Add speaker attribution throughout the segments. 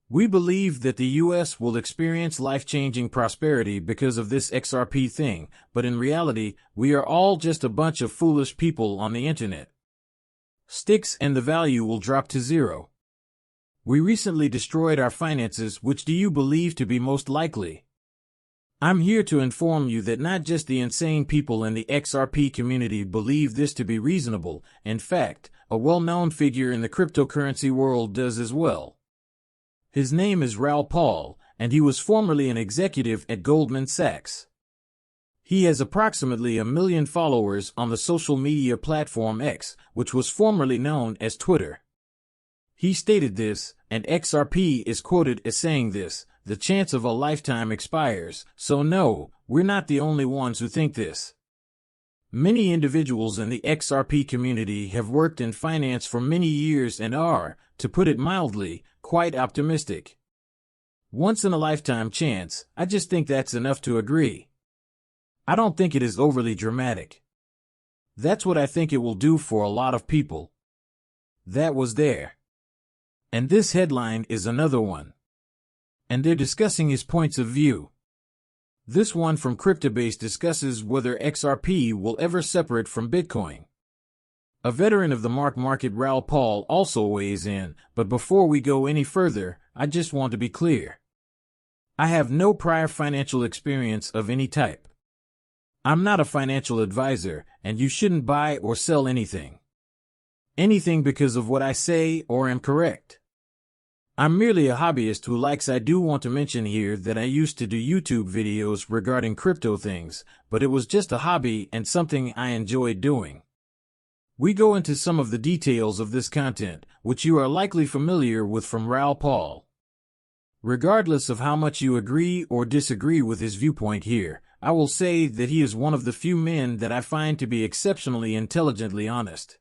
Speaker 1: We believe that the U.S. will experience life-changing prosperity because of this XRP thing, but in reality, we are all just a bunch of foolish people on the internet. Sticks and the value will drop to zero. We recently destroyed our finances. Which do you believe to be most likely? I'm here to inform you that not just the insane people in the XRP community believe this to be reasonable. In fact, a well-known figure in the cryptocurrency world does as well. His name is Raoul Paul, and he was formerly an executive at Goldman Sachs. He has approximately 1 million followers on the social media platform X, which was formerly known as Twitter. He stated this, and XRP is quoted as saying this: "The chance of a lifetime expires, so no, we're not the only ones who think this." Many individuals in the XRP community have worked in finance for many years and are, to put it mildly, quite optimistic. Once in a lifetime chance, I just think that's enough to agree. I don't think it is overly dramatic. That's what I think it will do for a lot of people. That was there. And this headline is another one. And they're discussing his points of view. This one from Cryptobase discusses whether XRP will ever separate from Bitcoin. A veteran of the market, Raoul Paul, also weighs in, but before we go any further, I just want to be clear. I have no prior financial experience of any type. I'm not a financial advisor, and you shouldn't buy or sell anything. Anything because of what I say or am correct. I'm merely a hobbyist who likes. I do want to mention here that I used to do YouTube videos regarding crypto things, but it was just a hobby and something I enjoyed doing. We go into some of the details of this content, which you are likely familiar with from Raoul Paul. Regardless of how much you agree or disagree with his viewpoint here, I will say that he is one of the few men that I find to be exceptionally intelligently honest.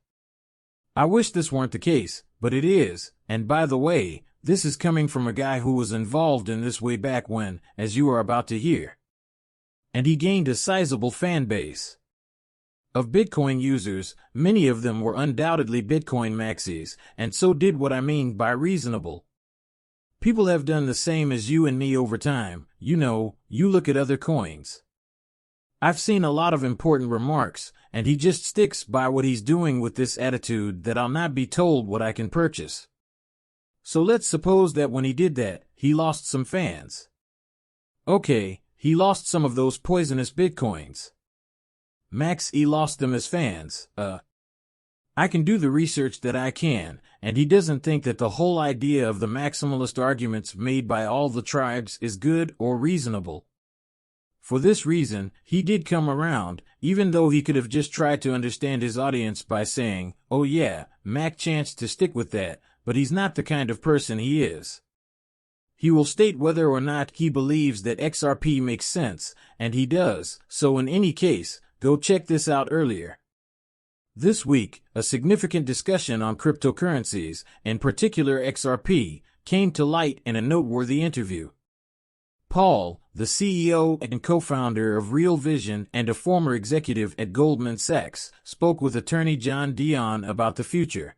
Speaker 1: I wish this weren't the case, but it is, and by the way, this is coming from a guy who was involved in this way back when, as you are about to hear. And he gained a sizable fan base. Of Bitcoin users, many of them were undoubtedly Bitcoin maxis, and so did what I mean by reasonable. People have done the same as you and me over time. You know, you look at other coins. I've seen a lot of important remarks, and he just sticks by what he's doing with this attitude that I'll not be told what I can purchase. So let's suppose that when he did that, he lost some fans. Okay, he lost some of those poisonous Bitcoins. Max E lost them as fans. I can do the research that I can, and he doesn't think that the whole idea of the maximalist arguments made by all the tribes is good or reasonable. For this reason, he did come around, even though he could have just tried to understand his audience by saying, "Oh yeah, Mac chanced to stick with that," but he's not the kind of person he is. He will state whether or not he believes that XRP makes sense, and he does, so in any case, go check this out earlier. This week, a significant discussion on cryptocurrencies, in particular XRP, came to light in a noteworthy interview. Paul, the CEO and co-founder of Real Vision and a former executive at Goldman Sachs, spoke with attorney John Dion about the future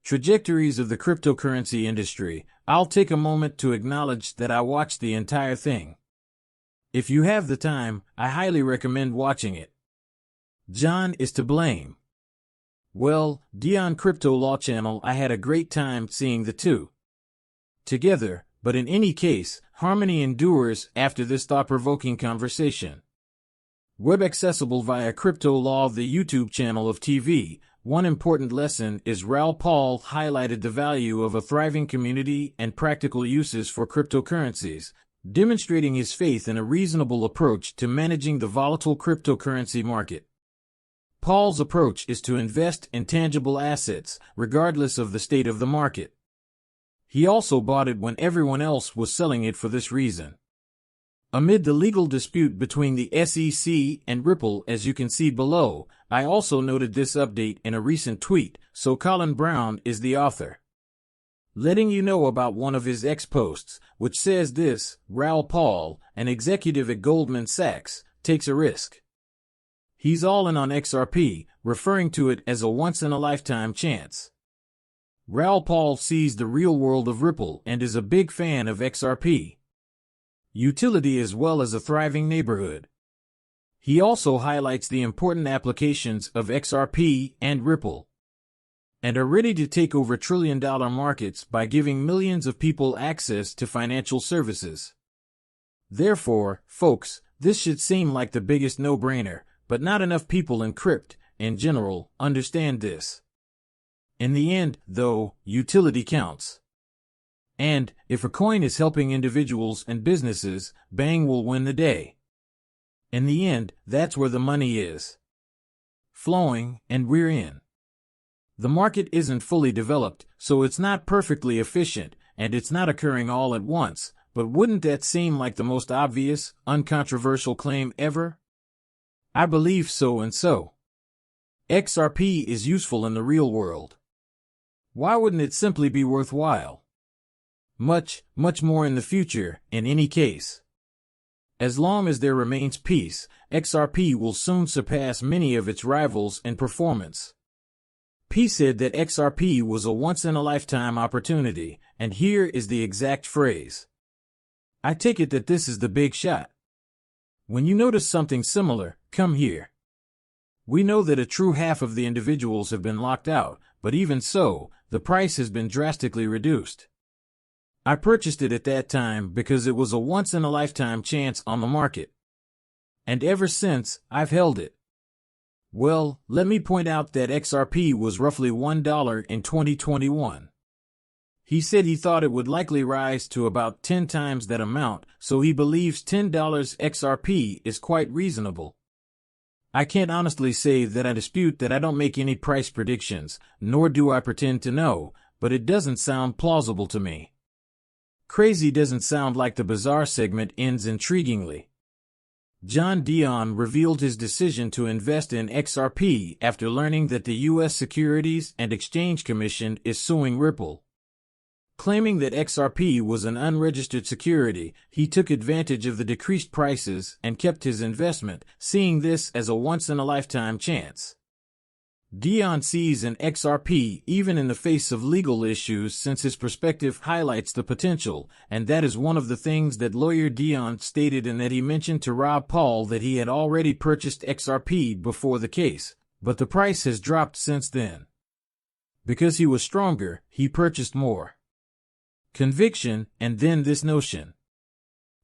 Speaker 1: trajectories of the cryptocurrency industry. I'll take a moment to acknowledge that I watched the entire thing. If you have the time, I highly recommend watching it. John is to blame. Well, Dion Crypto Law Channel, I had a great time seeing the two together, but in any case, harmony endures after this thought-provoking conversation. Web accessible via Crypto Law, the YouTube channel of TV, one important lesson is Raoul Paul highlighted the value of a thriving community and practical uses for cryptocurrencies, demonstrating his faith in a reasonable approach to managing the volatile cryptocurrency market. Paul's approach is to invest in tangible assets, regardless of the state of the market. He also bought it when everyone else was selling it for this reason. Amid the legal dispute between the SEC and Ripple, as you can see below, I also noted this update in a recent tweet, so Colin Brown is the author. Letting you know about one of his X posts, which says this: Raoul Paul, an executive at Goldman Sachs, takes a risk. He's all in on XRP, referring to it as a once-in-a-lifetime chance. Raoul Paul sees the real world of Ripple and is a big fan of XRP utility as well as a thriving neighborhood. He also highlights the important applications of XRP and Ripple, and are ready to take over trillion-dollar markets by giving millions of people access to financial services. Therefore, folks, this should seem like the biggest no-brainer, but not enough people in crypto, in general, understand this. In the end, though, utility counts. And, if a coin is helping individuals and businesses, Bang will win the day. In the end, that's where the money is flowing, and we're in. The market isn't fully developed, so it's not perfectly efficient, and it's not occurring all at once, but wouldn't that seem like the most obvious, uncontroversial claim ever? I believe so and so. XRP is useful in the real world. Why wouldn't it simply be worthwhile? Much, much more in the future, in any case. As long as there remains peace, XRP will soon surpass many of its rivals in performance. P said that XRP was a once-in-a-lifetime opportunity, and here is the exact phrase. I take it that this is the big shot. When you notice something similar, come here. We know that a true half of the individuals have been locked out, but even so, the price has been drastically reduced. I purchased it at that time because it was a once-in-a-lifetime chance on the market. And ever since, I've held it. Well, let me point out that XRP was roughly $1 in 2021. He said he thought it would likely rise to about 10 times that amount, so he believes $10 XRP is quite reasonable. I can't honestly say that I dispute that I don't make any price predictions, nor do I pretend to know, but it doesn't sound plausible to me. Crazy doesn't sound like the bizarre segment ends intriguingly. John Dion revealed his decision to invest in XRP after learning that the U.S. Securities and Exchange Commission is suing Ripple. Claiming that XRP was an unregistered security, he took advantage of the decreased prices and kept his investment, seeing this as a once-in-a-lifetime chance. Dion sees an XRP even in the face of legal issues since his perspective highlights the potential, and that is one of the things that lawyer Dion stated in that he mentioned to Raoul Paul that he had already purchased XRP before the case, but the price has dropped since then. Because he was stronger, he purchased more. Conviction, and then this notion.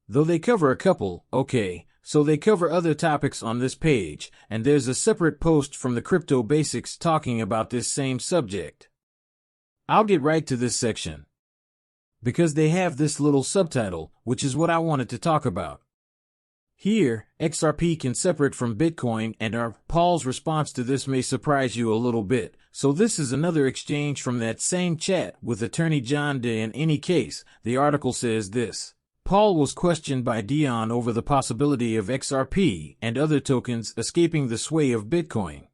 Speaker 1: Though they cover a couple, okay, so they cover other topics on this page, and there's a separate post from the Crypto Basics talking about this same subject. I'll get right to this section, because they have this little subtitle, which is what I wanted to talk about. Here, XRP can separate from Bitcoin, and Raoul Paul's response to this may surprise you a little bit. So this is another exchange from that same chat with attorney John Day. In any case, the article says this. Paul was questioned by Dion over the possibility of XRP and other tokens escaping the sway of Bitcoin.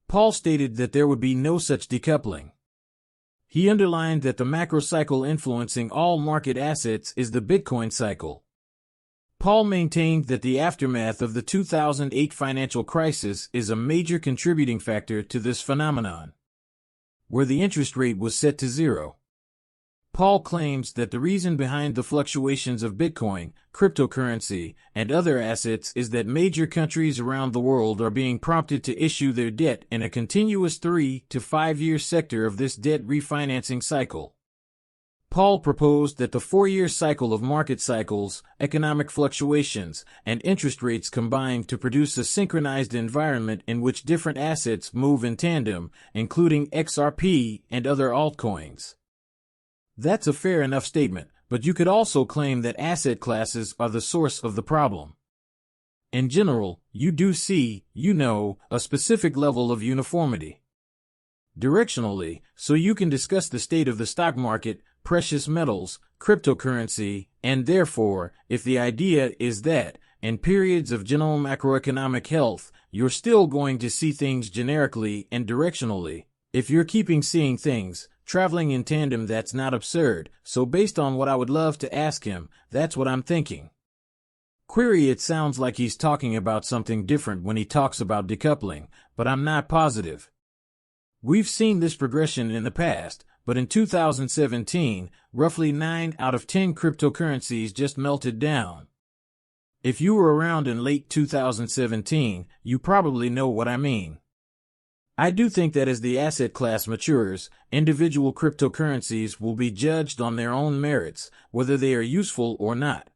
Speaker 1: Paul stated that there would be no such decoupling. He underlined that the macro cycle influencing all market assets is the Bitcoin cycle. Paul maintained that the aftermath of the 2008 financial crisis is a major contributing factor to this phenomenon, where the interest rate was set to zero. Paul claims that the reason behind the fluctuations of Bitcoin, cryptocurrency, and other assets is that major countries around the world are being prompted to issue their debt in a continuous 3 to 5 year sector of this debt refinancing cycle. Paul proposed that the 4-year cycle of market cycles, economic fluctuations, and interest rates combine to produce a synchronized environment in which different assets move in tandem, including XRP and other altcoins. That's a fair enough statement, but you could also claim that asset classes are the source of the problem. In general, you do see, a specific level of uniformity. Directionally, so you can discuss the state of the stock market, precious metals, cryptocurrency, and therefore, if the idea is that, in periods of general macroeconomic health, you're still going to see things generically and directionally. If you're keeping seeing things, traveling in tandem, that's not absurd, so based on what I would love to ask him, that's what I'm thinking. Query: it sounds like he's talking about something different when he talks about decoupling, but I'm not positive. We've seen this progression in the past, but in 2017, roughly 9 out of 10 cryptocurrencies just melted down. If you were around in late 2017, you probably know what I mean. I do think that as the asset class matures, individual cryptocurrencies will be judged on their own merits, whether they are useful or not.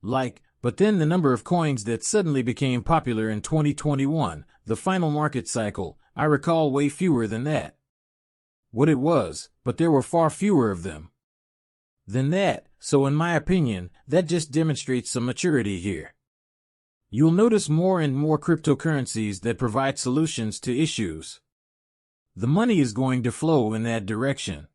Speaker 1: But then the number of coins that suddenly became popular in 2021, the final market cycle, I recall way fewer than that. What it was, but there were far fewer of them than that, so in my opinion, that just demonstrates some maturity here. You'll notice more and more cryptocurrencies that provide solutions to issues. The money is going to flow in that direction.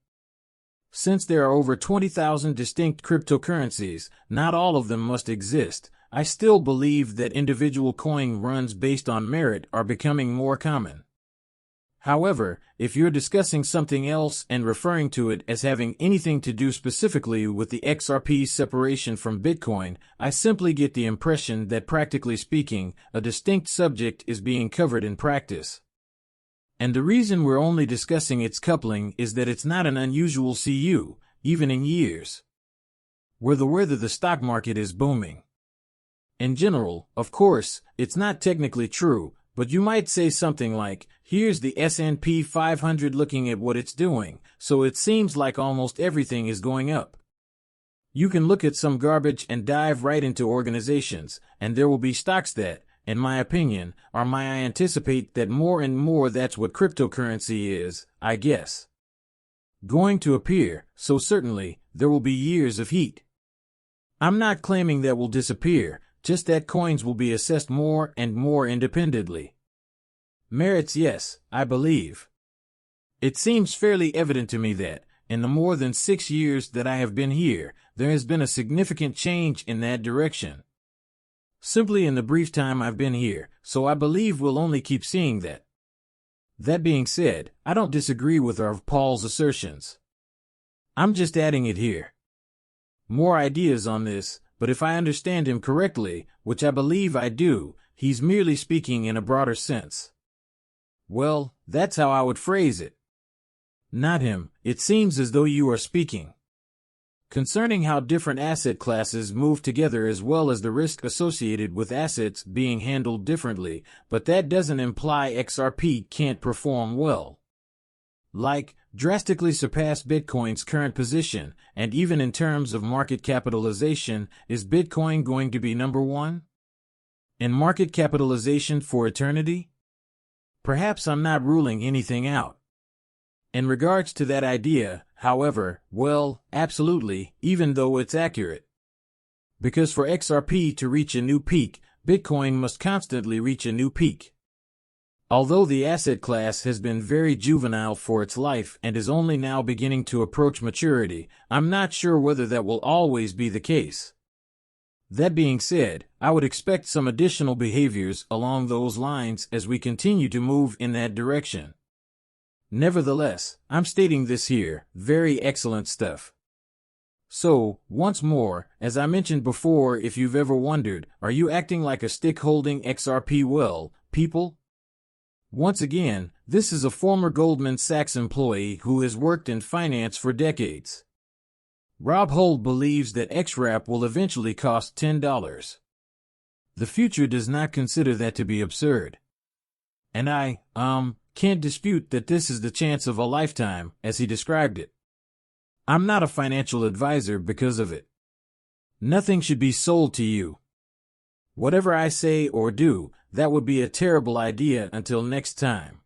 Speaker 1: Since there are over 20,000 distinct cryptocurrencies, not all of them must exist. I still believe that individual coin runs based on merit are becoming more common. However, if you're discussing something else and referring to it as having anything to do specifically with the XRP's separation from Bitcoin, I simply get the impression that practically speaking, a distinct subject is being covered in practice. And the reason we're only discussing its coupling is that it's not an unusual CU, even in years whether the stock market is booming. In general, of course, it's not technically true, but you might say something like, here's the S&P 500 looking at what it's doing, so it seems like almost everything is going up. You can look at some garbage and dive right into organizations, and there will be stocks that, in my opinion, I anticipate that more and more that's what cryptocurrency is, I guess, going to appear, so certainly, there will be years of heat. I'm not claiming that will disappear, just that coins will be assessed more and more independently. Merits, yes, I believe. It seems fairly evident to me that, in the more than 6 years that I have been here, there has been a significant change in that direction. Simply in the brief time I've been here, so I believe we'll only keep seeing that. That being said, I don't disagree with Raoul Paul's assertions. I'm just adding it here. More ideas on this, but if I understand him correctly, which I believe I do, he's merely speaking in a broader sense. Well, that's how I would phrase it. Not him, it seems as though you are speaking concerning how different asset classes move together as well as the risk associated with assets being handled differently, but that doesn't imply XRP can't perform well. Drastically surpass Bitcoin's current position, and even in terms of market capitalization, is Bitcoin going to be number one in market capitalization for eternity? Perhaps I'm not ruling anything out. In regards to that idea, however, well, absolutely, even though it's accurate. Because for XRP to reach a new peak, Bitcoin must constantly reach a new peak. Although the asset class has been very juvenile for its life and is only now beginning to approach maturity, I'm not sure whether that will always be the case. That being said, I would expect some additional behaviors along those lines as we continue to move in that direction. Nevertheless, I'm stating this here, very excellent stuff. So, once more, as I mentioned before, if you've ever wondered, are you acting like a stick-holding XRP? Well, people? Once again, this is a former Goldman Sachs employee who has worked in finance for decades. Raoul Paul believes that XRP will eventually cost $10. The future does not consider that to be absurd. And I, can't dispute that this is the chance of a lifetime, as he described it. I'm not a financial advisor because of it. Nothing should be sold to you. Whatever I say or do, that would be a terrible idea until next time.